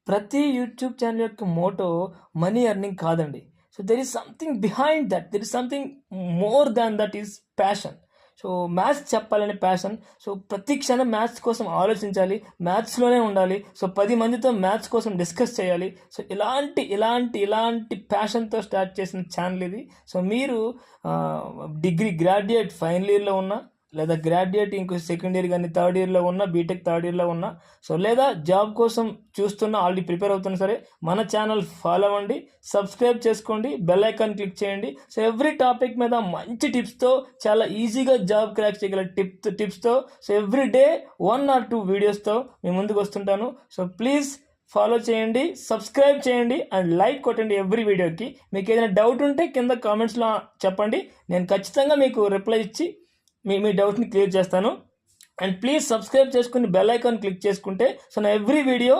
ప్రతి YouTube channel యొక్క Moto money earning కాదండి. So there is something behind that, there is something more than that is passion. So maths చెప్పాలనే passion. So ప్రతి క్షణం maths కోసం ఆలోచించాలి, మ్యాథ్స్లోనే ఉండాలి. సో 10 మందితో మ్యాథ్స్ కోసం డిస్కస్ చేయాలి. సో ఇలాంటి ప్యాషన్తో స్టార్ట్ చేసిన ఛానల్ ఇది. సో మీరు డిగ్రీ గ్రాడ్యుయేట్ ఫైనల్ ఇయర్లో ఉన్నా, లేదా గ్రాడ్యుయేట్ ఇంకో సెకండ్ ఇయర్ కానీ థర్డ్ ఇయర్లో ఉన్నా, బీటెక్ థర్డ్ ఇయర్లో ఉన్నా, సో లేదా జాబ్ కోసం చూస్తున్నా, ఆల్రెడీ ప్రిపేర్ అవుతున్నా సరే, మన ఛానల్ ఫాలో అవ్వండి, సబ్స్క్రైబ్ చేసుకోండి, బెల్ ఐకాన్ క్లిక్ చేయండి. సో ఎవ్రీ టాపిక్ మీద మంచి టిప్స్తో, చాలా ఈజీగా జాబ్ క్రాక్ చేయగల టిప్స్తో, సో ఎవ్రీ డే 1 or 2 వీడియోస్తో మీ ముందుకు వస్తుంటాను. సో ప్లీజ్ ఫాలో చేయండి, సబ్స్క్రైబ్ చేయండి అండ్ లైక్ కొట్టండి ఎవ్రీ వీడియోకి. మీకు ఏదైనా డౌట్ ఉంటే కింద కామెంట్స్లో చెప్పండి, నేను ఖచ్చితంగా మీకు రిప్లై ఇచ్చి మీ డౌట్ని క్లియర్ చేస్తాను. అండ్ ప్లీజ్ సబ్స్క్రైబ్ చేసుకుని బెల్ ఐకాన్ క్లిక్ చేసుకుంటే సో నా ఎవ్రీ వీడియో